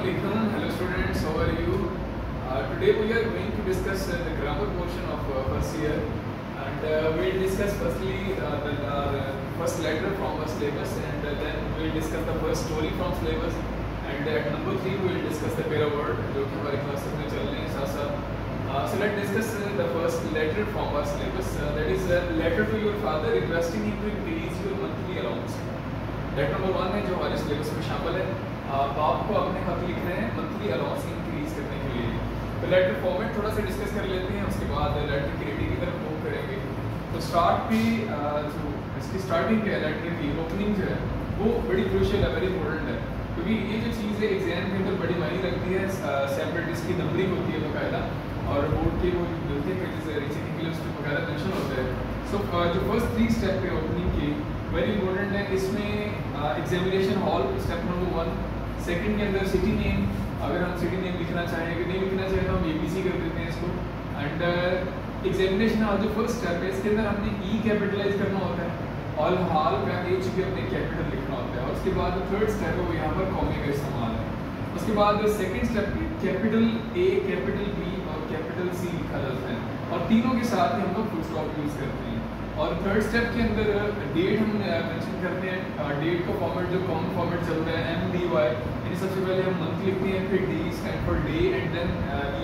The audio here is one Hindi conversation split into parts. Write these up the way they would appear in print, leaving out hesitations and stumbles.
Assalamualaikum. Hello students, how are you? Today we are going to discuss the grammar portion of first year, and we'll discuss firstly the first letter from our syllabus, and then we'll discuss the first story from syllabus, and at number 3 we'll discuss the pair word जो कि हमारे क्लासेस में चल रहे हैं साथ साथ. So let's discuss the first letter from our syllabus. That is a letter to your father requesting him to increase your monthly allowance. Letter number 1 है जो हमारे सिलेबस में शामिल है. बाप को अपने खत लिखना है मंथली अलाउंस इंक्रीज करने के लिए. तो लेटर फॉर्मेट थोड़ा सा डिस्कस कर लेते हैं, उसके बाद लेटर की रेडिंग की तरफ मूव करेंगे. तो स्टार्ट पे जो इसकी स्टार्टिंग है लेटर की ओपनिंग जो है वो बड़ी क्रूशियल है, वेरी इंपॉर्टेंट है, क्योंकि ये जो चीज़ है एग्जाम के अंदर बड़ी मायने रखती है. सेपरेट इसकी नंबरिंग होती है बाकायदा, और बोर्ड के वो मिलते हैं पेजेस रीचेकिंग के लिए उसमें बाकायदा मेंशन होता है. सो जो फर्स्ट 3 स्टेप है ओपनिंग की वेरी इंपॉर्टेंट है. इसमें examination hall step number 1, second के अंदर सिटी नेम, अगर हम सिटी नेम लिखना चाहें, अगर नहीं लिखना चाहें तो हम ABC कर देते हैं इसको. एंड एग्जामिनेशन हॉल जो फर्स्ट स्टेप है इसके अंदर हमने E कैपिटलाइज करना होता है और हाल का H भी अपने कैपिटल लिखना होता है. और उसके बाद थर्ड स्टेप है वो यहाँ पर कॉमे का इस्तेमाल है. उसके बाद second step capital A, capital B और कैपिटल C लिखा जाता है, और तीनों के साथ ही हम लोग फुल स्टॉप यूज़ करते हैं. और थर्ड स्टेप के अंदर डेट हम मेंशन करते हैं. डेट का फॉर्मेट जो कॉमन फॉर्मेट चलता है MDY, यानी सबसे पहले हम मंथ लिखते हैं, फिर D stand for day, and then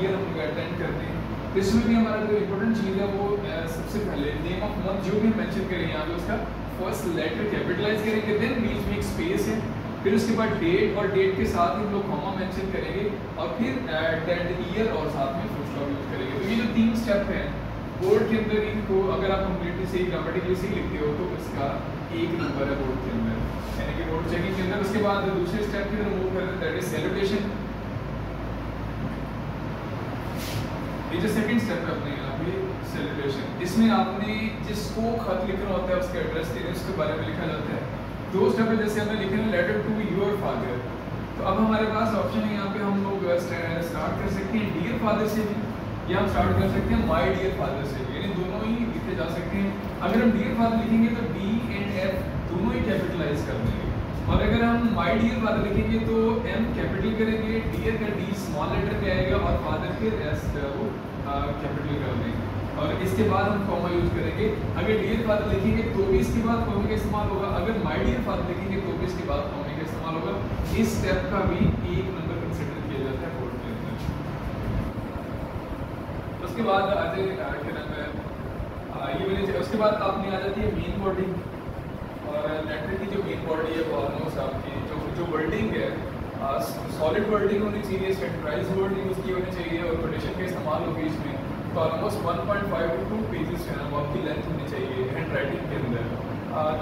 year हम अटेंड करते हैं. इसमें भी हमारा जो इम्पोर्टेंट चीज़ है वो सबसे पहले नेम ऑफ मंथ जो भी हम मेंशन करें यहाँ पे उसका फर्स्ट लेटर कैपिटलाइज करेंगे, देन बीच में एक स्पेस है, फिर उसके बाद डेट, और डेट के साथ हम लोग कॉमा मेंशन करेंगे, और फिर डेट ईयर और साथ में फुल स्टॉप यूज करेंगे. तो ये जो 3 स्टेप हैं बोर्ड के अंदर, इनको अगर आप कंप्लीटली सही ग्रामेटिकली सही लिखते हो तो इसका 1 नंबर है बोर्ड के अंदर, यानी कि बोर्ड चेकिंग के अंदर. उसके बाद दूसरे स्टेप की तरफ मूव करते हैं, दैट इज सैल्यूटेशन. ये जो सेकंड स्टेप है अपने यहाँ पे सैल्यूटेशन, इसमें आपने जिसको खत लिखना होता है उसके एड्रेस के लिए उसके बारे में लिखा जाता है. 2 स्टेप है, जैसे हमने लिखा है लेटर टू योर फादर, तो अब हमारे पास ऑप्शन है यहाँ पे, हम लोग स्टार्ट कर सकते हैं डियर फादर से भी, या हम स्टार्ट कर सकते हैं माय डियर फादर से भी, यानी दोनों ही लिखे जा सकते हैं. अगर हम डियर फादर लिखेंगे तो D एंड F दोनों ही कैपिटलाइज कर देंगे, और अगर हम माय डियर फादर लिखेंगे तो M कैपिटल करेंगे, डियर का D स्मॉल लेटर में आएगा, और फादर के S वो कैपिटल कर देंगे, और इसके बाद हम कॉमा यूज करेंगे. अगर डियर फादर लिखेंगे तो भी इसके बाद कॉमा का इस्तेमाल होगा, अगर माय डियर फादर लिखेंगे तो भी इसके बाद कॉमा का इस्तेमाल होगा. इस स्टेप का भी 1 नंबर कंसिडर किया जाता है बोर्ड के अंदर. उसके बाद क्या नाम है ये मैंने, उसके बाद आपने आ जाती है मेन बॉडी, और लेटर की जो मेन बॉडी है वो ऑलमोस्ट आपकी जो वर्डिंग है सॉलिड वर्डिंग होनी चाहिए, स्ट्रक्चराइज वर्डिंग उसकी होनी चाहिए, और कोटेशन का इस्तेमाल होगी इसमें. तो ऑलमोस्ट 1.5 to 2 पेजेस जो है वो आपकी लेंथ होनी चाहिए हैंड राइटिंग के अंदर,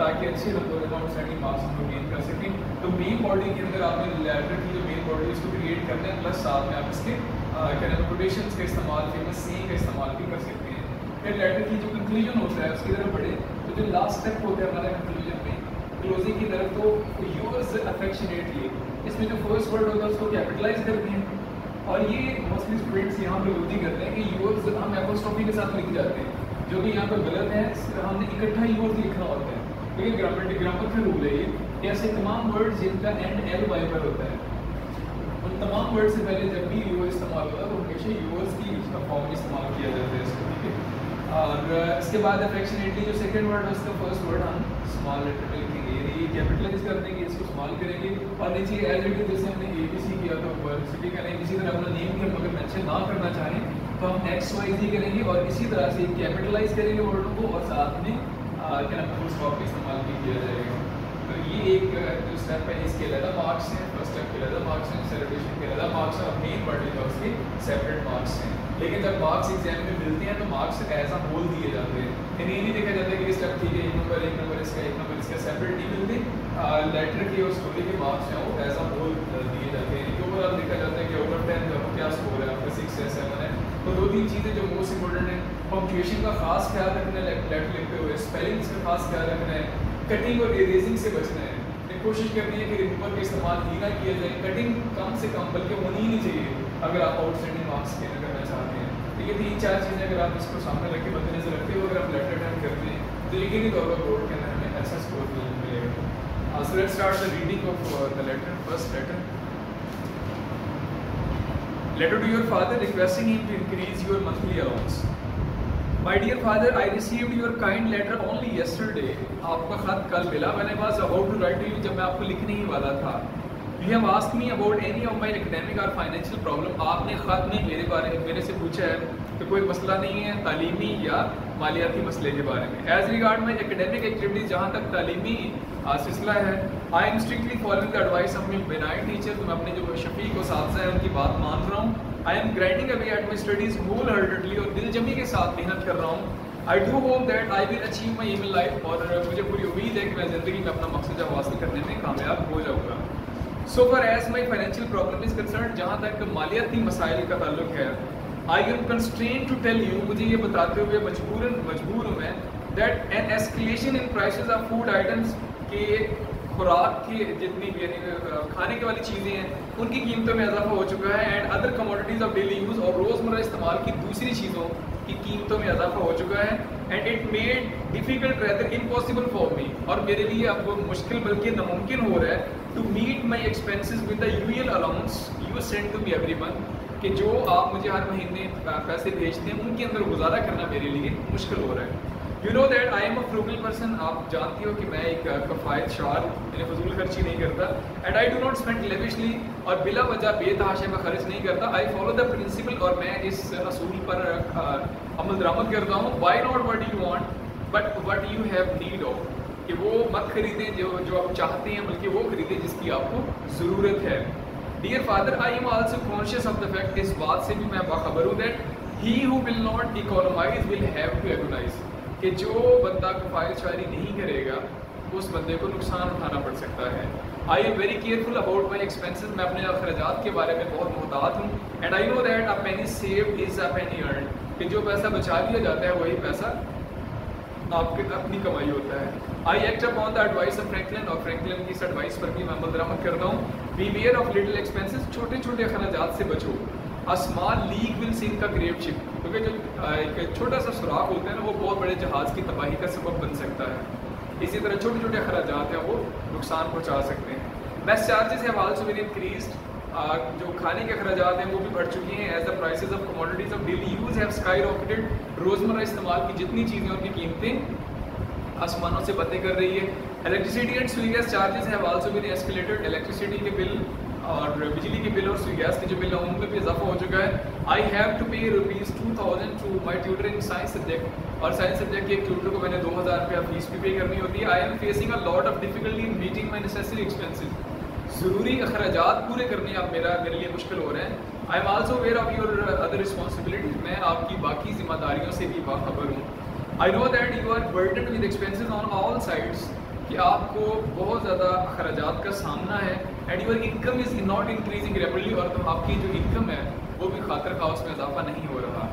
ताकि अच्छे नंबर आउटस्टैंडिंग मार्क्स हम लोग गेन कर सकें. तो मेन बॉडी के अंदर आपने लेटर की जो मेन बॉडी है उसको क्रिएट करना है, प्लस साथ में आप इसके क्या नाम है कोटेशंस का इस्तेमाल, फेमस सी का इस्तेमाल भी कर सकते हैं. फिर लेटर की जो कंक्लूजन होता है उसकी तरफ बढ़े, तो जो लास्ट स्टेप होता है हमारा कंक्लूजन में क्लोजिंग की तरफ, तो यूअर्स अफेक्शनेटली, इसमें जो फर्स्ट वर्ड होता है उसको कैपिटलाइज करते हैं, और ये मोस्टली स्टूडेंट्स यहाँ पर गलती करते हैं कि यूअर्स हम एपोस्ट्रोफी के साथ लिख जाते हैं, जो कि यहाँ पर गलत है. हमने इकट्ठा यूअर्स लिखना होता है, क्योंकि ग्रामर का रूल है ये. ऐसे तमाम वर्ड जिनका एंड LY पर होता है, उन तमाम वर्ड से पहले जब भी यूअर इस्तेमाल होता है तो हमेशा यूअर्स की उसका फॉर्म इस्तेमाल किया जाता है इसको, ठीक है. और इसके बाद अफेक्शनेटली जो सेकंड वर्ड है उसका फर्स्ट वर्ड हम स्मॉल लेटर में लिखेंगे, यानी कैपिटलाइज कर देंगे, इसको स्मॉल करेंगे, और नीचे एज इट इज जैसे हमने ABC किया था ऊपर सिटी करेंगे. इसी तरह अपना नेम भी हम अगर मेंशन ना करना चाहें तो हम XYZ करेंगे, और इसी तरह से कैपिटलाइज करेंगे वर्डों को, और साथ में क्या नाम फुल स्टॉप का इस्तेमाल भी किया जाएगा. तो ये एक जो स्टेप है इसके अलग मार्क्स हैं, फर्स्ट स्टेप के अलग मार्क्स हैं, सेलिब्रेशन के अलग मार्क्स हैं, और मेन बॉडी का उसके सेपरेट मार्क्स हैं. लेकिन जब मार्क्स एग्जाम में मिलते हैं तो मार्क्स एज अ होल दिए जाते हैं, यानी ये नहीं देखा जाता कि ये स्टेप ठीक है 1 नंबर इसका 1 नंबर इसका, सेपरेट नहीं मिलते. लेटर के और स्टोरी के मार्क्स हैं वो एज अ होल दिए जाते हैं, यानी ओवरऑल देखा जाता है कि ओवर 10 जो क्या स्कोर है आपका 6 है 7 है. तो 2-3 चीज़ें जो मोस्ट इंपॉर्टेंट है, पंक्चुएशन का खास ख्याल रखना है लेटर लिखते हुए, स्पेलिंग्स का खास ख्याल रखना है, कटिंग और इरेजिंग से बचना है. कोशिश करनी है कि रिमूवर का इस्तेमाल ही ना किया जाए, कटिंग कम से कम बल्कि होनी ही नहीं चाहिए अगर आप आउटस्टैंडिंग मार्क्स गेन करना चाहते हैं. तो ये 3-4 चीज़ें अगर आप इसको सामने रख के मद्देनजर रखते हो, अगर आप लेटर अटेम्प्ट करते हैं तो यकीनी तौर पर बोर्ड के अंदर हमें ऐसा स्कोर मिलेगा. So let's start the reading of the letter. First letter. Letter to your father requesting him to increase your monthly allowance. My dear father, I received your kind letter only yesterday. आपका खत कल मिला। मैंने was about to write to you, जब मैं आपको लिखने ही वाला था। You have asked me about any of my academic और फाइनेंशियल प्रॉब्लम। आपने खत में मेरे से पूछा है कि कोई मसला नहीं है तालीमी या मालियाती मसले के बारे में। एज रिगार्ड माई एकेडमिक एक्टिविटीज, जहाँ तक तालीमी सिलसिला है, I M strictly following the advice of my benign teacher. तो मैं अपने जो शफीक और साथी हैं उनकी बात मान रहा हूँ। I am grinding away at my studies whole heartedly, और दिलजमी के साथ मेहनत कर रहा हूँ। I do hope that I will achieve my aim in life, और मुझे पूरी उम्मीद है कि मैं ज़िंदगी में अपना मकसद हासिल करने में कामयाब हो जाऊँगा। So far as my financial problem is concerned, जहाँ तक मालियाती मसाइल का ताल्लुक है, I am constrained to tell you, मुझे ये बताते हुए मजबूर हूँ मैं, that an escalation in prices of food items, के खुराक की जितनी भी यानी खाने की वाली चीज़ें हैं उनकी कीमतों में इजाफा हो चुका है। And other commodities of daily use, और रोज़मर्रा इस्तेमाल की दूसरी चीज़ों की कीमतों में इजाफा हो चुका है। And it made difficult rather impossible for me, और मेरे लिए अब मुश्किल बल्कि नामुमकिन हो रहा है to meet my expenses with the usual allowance you send to me every month, कि जो आप मुझे हर महीने पैसे भेजते हैं उनके अंदर गुजारा करना मेरे लिए मुश्किल हो रहा है। You know that I am a frugal person, आप जानती हो कि मैं एक कफ़ायत शार, मैंने फजूल खर्ची नहीं करता। And I do not spend lavishly, और बिला वजह बेतहाशे में खर्च नहीं करता। आई फॉलो द प्रिंसिपल, और मैं इस असूल पर अमल दरामद करता हूँ। Why not what you want but what you have need of, कि वो मत खरीदें जो आप चाहते हैं, बल्कि वो खरीदें जिसकी आपको ज़रूरत है। Dear father, I am also conscious of the fact, इस बात से भी मैं बाखबर हूँ, that he who will not economize will have to agonize, कि जो बंदा कफ़ायत शायरी नहीं करेगा उस बंदे को नुकसान उठाना पड़ सकता है। I am very careful about my expenses, मैं अपने अखराजात के बारे में बहुत मोहतात हूँ। And I know that a Penney saved is a Penney earn, कि जो पैसा बचा लिया जाता है वही पैसा आपके अपनी कमाई होता है। I act upon the advice of Franklin, और फ्रैंकलिन की इस एडवाइस पर भी मैं अमल दरामद करता हूँ। बीवेयर ऑफ लिटिल एक्सपेंसेस, छोटे छोटे अखराजात से बचो। A small leak will sink a great ship, क्योंकि जो एक छोटा सा सुराख होता है ना, वो बहुत बड़े जहाज़ की तबाही का सबब बन सकता है। इसी तरह छोटे छोटे अखराजात हैं वो नुकसान पहुँचा सकते हैं। Best charges have also been increased, जो खाने के अखराजात हैं वो भी बढ़ चुकी हैं। As the prices of commodities of daily use have skyrocketed, रोज़मर्रा इस्तेमाल की जितनी चीज़ें उनकी कीमतें आसमानों से बातें कर रही है। Electricity and Sui gas charges have also been escalated, electricity के बिल और बिजली के बिल और स्वी गैस के जो बिल हैं उनमें भी इजाफा हो चुका है। I have to pay ₹2000 to my tutor in science subject, और साइंस सब्जेक्ट के एक ट्यूटर को मैंने 2000 रुपया फीस भी पे करनी होती है। I am facing a lot of difficulty in meeting my necessary expenses, ज़रूरी अखराजात पूरे करने अब मेरे लिए मुश्किल हो रहे हैं। I am also aware of your other responsibilities, मैं आपकी बाकी जिम्मेदारियों से भी बाखबर हूँ। I know that you are burden with expenses on all sides, कि आपको बहुत ज़्यादा अखराजात का सामना है। And your income is not increasing rapidly, और तो आपकी जो इनकम है वो भी खातर खा उसमें इजाफा नहीं हो रहा।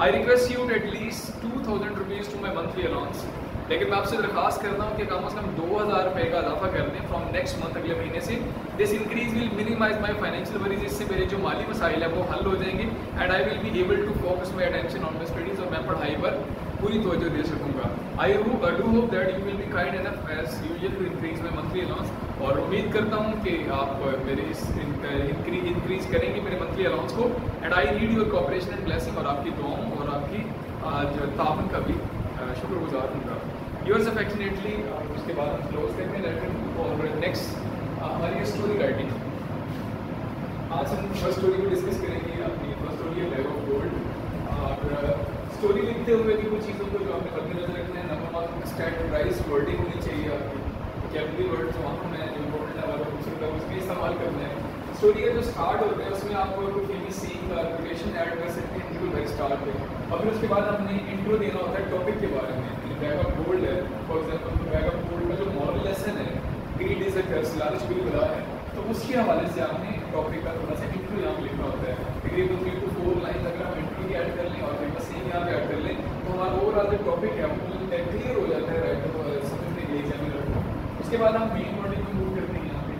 I request you at least ₹2000 to my monthly allowance, लेकिन मैं आपसे दरख्वास्त करता हूँ कि कम अज़ कम 2000 रुपये का इजाफा कर दें फ्रॉम नेक्स्ट मंथ, अगले महीने से। This increase will minimise my financial worries, इससे मेरे जो माली मसाइल है वो हल हो जाएंगे। And I will be able to focus my attention on my studies, और मैं पढ़ाई पर पूरी तवज्जो दे सकूँगा। I do hope that you will be kind enough as usual to increase my monthly allowance, और उम्मीद करता हूँ कि आप मेरे इस इंक्रीज करेंगे मेरे मंथली अलाउंस को। And I need your cooperation and blessing, और आपकी दुआओं और आपकी जो ताउन का भी शुक्रगुजार हूँगा। Yours affectionately. उसके बाद हम क्लोज करते हैं लेटर, और नेक्स्ट हमारी स्टोरी राइटिंग। आज हम फर्स्ट स्टोरी को डिस्कस करेंगे। अपनी फर्स्ट स्टोरी है बैग ऑफ गोल्ड, और स्टोरी लिखते हुए भी कुछ चीज़ों को जो आपने मद्देनजर रखना है। नंबर 1, स्टैंडर्डाइज वर्डिंग होनी चाहिए आपकी, वोकैबुलरी वर्ड जो हम हैं जो इम्पोर्टेंट है और दूसरे का उसमें इस्तेमाल करना है। स्टोरी का जो स्टार्ट होता है उसमें आप कोई फेमस सीन का रिलेशन ऐड कर सकते हैं बिल्कुल वेरी स्टार्ट पे, और फिर उसके बाद हमने इंट्रो देना होता है टॉपिक के बारे में। बैग ऑफ गोल्ड है for example, bag of gold का जो मॉरल लेसन है, ग्रीड इज अ कर्स, लालच बुरी बला है, तो उसके हवाले से आपने टॉपिक का थोड़ा सा इंट्रो यहाँ लिखना होता है। तकरीबन 3 to 4 लाइन अगर हम इंट्रो की ऐड कर लें और फेमस सीन यहाँ पे ऐड कर लें तो हमारा ओवरऑल जो टॉपिक है वो क्लियर हो जाता है, राइटर समझने के लिए एग्जामिनर को। उसके बाद हम मेन वर्डिंग को मूव करते हैं यहाँ पे,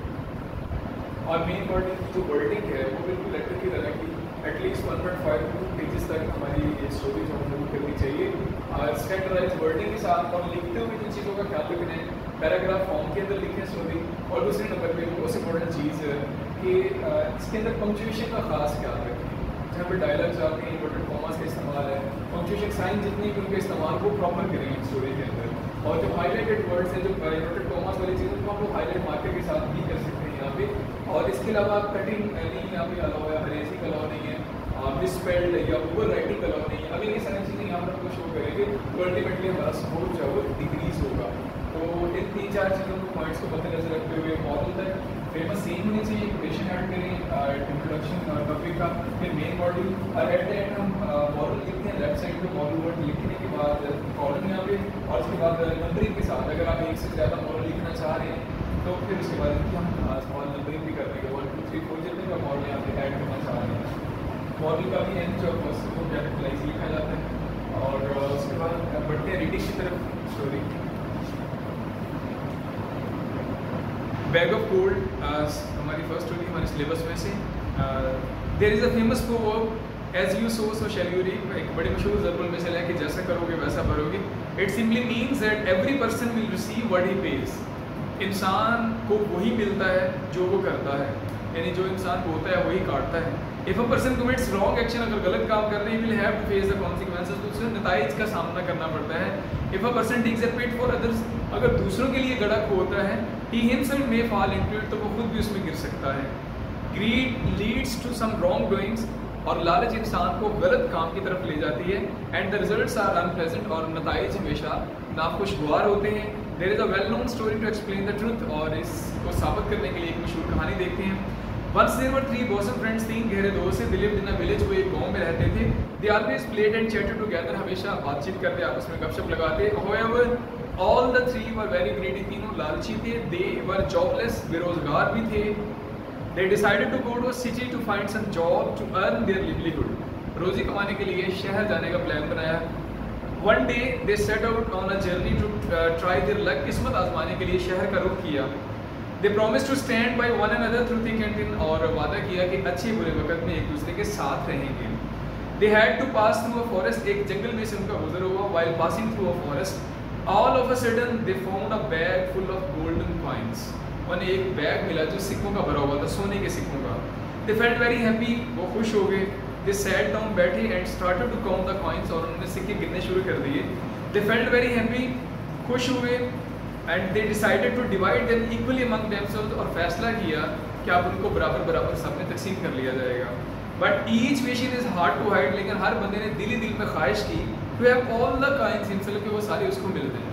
और मेन वर्डिंग की जो वर्डिंग है वो बिल्कुल लेटर की तरह की एटलीस्ट 1.5 to 2 पेजेस तक हमारी ये स्टोरी जो मूव करनी चाहिए। स्टैंडर्डाइज वर्डिंग के साथ, और लिखते हुए जिन चीज़ों का ख्याल रखें, पैराग्राफ फॉर्म के अंदर लिखें स्टोरी। और दूसरे नंबर पे मोस्ट इम्पोर्टेंट चीज़ है कि इसके अंदर पंक्चुएशन का खास ख्याल रखें। जहाँ पे डायलॉग्स आते हैं, इन्वर्टेड कॉमास का इस्तेमाल है, पंक्चुएशन साइन जितने भी उनका इस्तेमाल वो प्रॉपर करेंगे स्टोरी के अंदर। और जो हाईलाइटेड वर्ड्स हैं, जो इन्वर्टेड कॉमास वाली चीज़ें, तो आप लोग हाईलाइट मार्कर के साथ भी कर सकते हैं यहाँ पे। और इसके अलावा कटिंग नहीं यहाँ पे अलाउ है, हरेसिंग अलाउ नहीं है, मिसस्पेल्ड या ओवर राइटिंग अलाउ नहीं है। अगर ये सारी चीज़ें यहाँ पर आपको शो करेंगे तो अल्टीमेटली हमारा स्कोर जो है वो डिक्रीज होगा। तो इन 3-4 चीज़ों को पॉइंट्स को मद्देनजर रखते हुए मॉडल तक फेमस सीन होनी चाहिए, क्वेश्चन ऐड करें, इंट्रोडक्शन टॉपिक का, फिर मेन मॉडल, और एट द एंड हम मॉडल लिखते हैं लेफ्ट साइड पे मॉडल वर्ड लिखने के बाद कॉलम यहाँ पे, और उसके बाद नंबरिंग के साथ अगर आप एक से ज़्यादा मॉडल लिखना चाह रहे हैं तो फिर उसके बाद इनकी हम स्मॉल नंबरिंग भी कर देंगे, 1 2 3 4 जितने का मॉडल यहाँ पे ऐड करना चाह रहे हैं। मॉडल का भी एंड जो फर्स्ट को कैपिटलाइज लिखा जाता है। और उसके बाद बढ़ते हैं रीडिंग की तरफ। स्टोरी बैग ऑफ गोल्ड हमारी फर्स्ट स्टोरी हमारे सिलेबस में से। There is a famous proverb as you sow so shall you reap. एक बड़ी मशहूर ज़रुल मिसल है कि जैसा करोगे वैसा भरोगे। It simply means that every person will receive what he pays. इंसान को वही मिलता है जो वो करता है, यानी जो इंसान बोता है वही काटता है। If a person commits wrong action, अगर गलत काम कर रहे हैं, will have to face the consequences, तो उसे नताइज का सामना करना पड़ता है। If a person takes a pit for others, अगर दूसरों के लिए गड़ा खोलता है, he himself may fall into it, तो वो खुद भी उसमें गिर सकता है। Greed leads to some wrong doings, और लालच इंसान को गलत काम की तरफ ले जाती है। And the results are unpleasant, और नताइज हमेशा नाखुशगवार होते हैं। There is a well known story to explain the truth, और इसको साबित करने के लिए एक मशहूर कहानी देखते हैं। Once there were 3 bosom friends, 3 गहरे दोस्त थे। They lived in a village, वो एक गांव में रहते थे। They always played and chatted together, हमेशा बातचीत करते, आपस में गपशप लगाते। However, all the 3 were very greedy, तीनों लालची थे। They were jobless, बेरोजगार भी थे। They decided to go to a city to find some job to earn their livelihood, रोजी कमाने के लिए शहर जाने का प्लान बनाया। One day they set out on a journey to try their luck, किस्मत आजमाने के लिए शहर का रुख किया। They promised to stand by one another through thick and thin, और वादा किया कि अच्छे बुरे वक्त में एक दूसरे के साथ रहेंगे। They had to pass through a forest, एक जंगल में से उनका गुजर हुआ। While passing through a forest, all of a sudden they found a bag full of golden coins. उन्हें एक बैग मिला जो सिक्कों का भरा हुआ था, सोने के सिक्कों का। They felt very happy, वो खुश हो गए। They sat down, बैठे and started to count the coins, और उन्होंने सिक्के गिनने शुरू कर दिए। They felt very happy, खुश हुए। And they decided to divide them equally among themselves, और फैसला किया कि आप उनको बराबर बराबर सब में तकसीम कर लिया जाएगा। But each wish in is hard to hide, लेकिन हर बंदे ने दिल ही दिल में ख्वाहिश की to have all the coins himself, कि वो सारे उसको मिल जाए।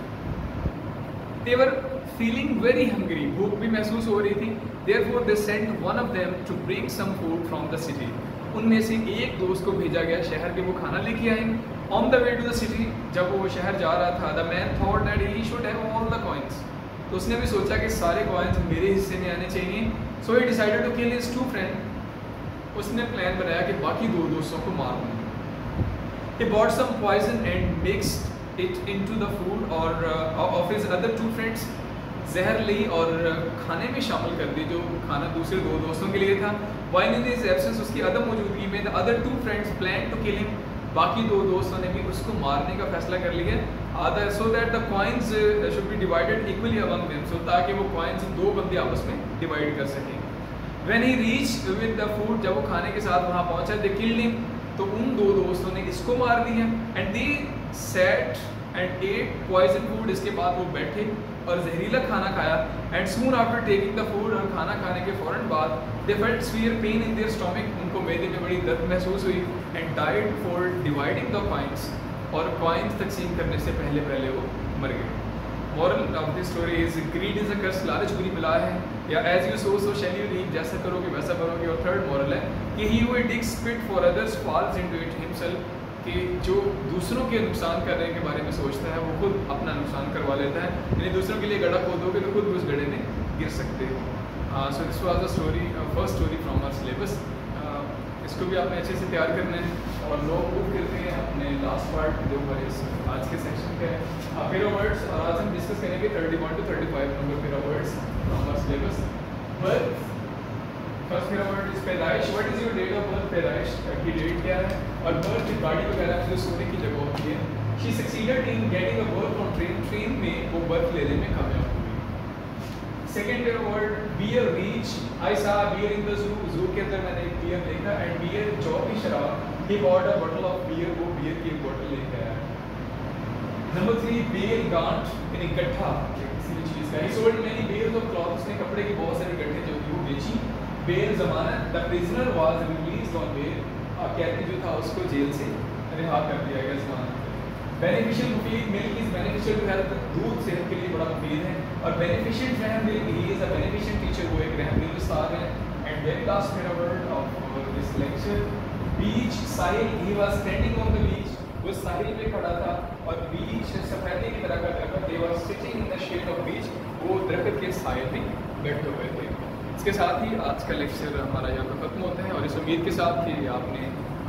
They were feeling very hungry, भूख भी महसूस हो रही थी। Therefore they sent one of them to bring some food from the city. उनमें से एक दोस्त को भेजा गया शहर के, वो खाना लेके आए। On the way to the city, जब वो शहर जा रहा था, the man thought that he should have all the coins, तो उसने भी सोचा कि सारे कॉइन्स मेरे हिस्से में आने चाहिए। So he decided to kill his 2 friend. उसने प्लान बनाया कि बाकी 2 दोस्तों को मार दूँ। He bought some poison and mixed it into the food और ऑफ हिज अदर 2 फ्रेंड्स। जहर ली और खाने में शामिल कर दी, जो खाना दूसरे 2 दोस्तों के लिए था। व्हाइल इन हिज एब्सेंस, उसकी अदम मौजूदगी में, the other 2 friends plan to kill him, बाकी 2 दोस्तों ने भी उसको मारने का फैसला कर लिया। So that the coins should be divided equally among them, so ताकि वो कॉइन्स 2 बंदे आपस में डिवाइड कर सकें। When he reach with the food, जब वो खाने के साथ वहाँ पहुँचा, दे किल्ड हिम, तो उन 2 दोस्तों ने इसको मार दिया। And they sat and ate poison food, इसके बाद वो बैठे और जहरीला खाना खाया। And soon after taking the food, और खाना खाने के फ़ौरन बाद, they felt severe pain in their stomach, उनको मैदे में बड़ी दर्द महसूस हुई। And died for dividing the coins, और कॉइन्स तकसीम करने से पहले पहले वो मर गए। Moral of this story is greed is a कर्स, लालच बुरी बला है, या as you sow so shall you reap, जैसा करोगे वैसा भरोगे। और थर्ड मॉरल है कि he who digs pit for others falls into it himself, कि जो दूसरों के नुकसान करने के बारे में सोचता है वो खुद अपना नुकसान करवा लेता है। यानी दूसरों के लिए गड्ढा खोदोगे तो खुद भी उस गड्ढे में गिर सकते हो। So this was the story, first story from our syllabus. इसको भी आपने अच्छे से तैयार करना है। और लोग मूव करते हैं अपने लास्ट पार्ट जो हमारे आज के सेक्शन का है, पेरा वर्ड्स। और आज हम डिस्कस करेंगे 31 to 35 number para words from our syllabus. Birth, first para word is पैदाइश। What is your date of birth, पैदाइश की डेट क्या है। और बर्थ गाड़ी वगैरह में जो सोने की जगह होती है। She succeeded in getting a birth on train, train में वो बर्थ लेने में कामयाब हुई। सेकेंड पेरा वर्ड बियर, रीच। आई सा बियर इन द जू, जू के अंदर मैंने एक बियर देखा एंड बियर जो भी शराब he bought a bottle of beer, वो बियर की एक बॉटल लेके आया। नंबर 3, बेल गांठ यानी गट्ठा किसी भी चीज़ का। He sold many bales of cloth, उसने कपड़े की बहुत सारी गट्ठे जो थी वो बेची। बेल जमानत, the prisoner was released on bail, कैदी जो था उसको जेल से रिहा कर दिया गया जमानत। बेनिफिशियल मुफीद, milk is beneficial to health, दूध सेहत के लिए बड़ा मुफीद है। और बेनिफिशिएंट रहम दिल, he is a beneficent teacher, वो एक रहम दिल उस्ताद है। एंड वेरी लास्ट मेरा word of this lecture, beach Sahil, he was standing on the beach, वो साहिल पे खड़ा था और बीच सफेदी की तरह का दरख्त, they were sitting in the shade of beech, वो दरख्त के साये में बैठे हुए थे। इसके साथ ही आज का लेक्चर हमारा यहाँ पर ख़त्म होता है और इस उम्मीद के साथ कि आपने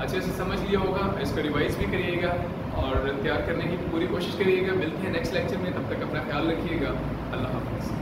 अच्छे से समझ लिया होगा। इसको रिवाइज भी करिएगा और तैयार करने की पूरी कोशिश करिएगा। मिलते हैं नेक्स्ट लेक्चर में, तब तक अपना ख्याल रखिएगा। अल्लाह हाफ़िज़।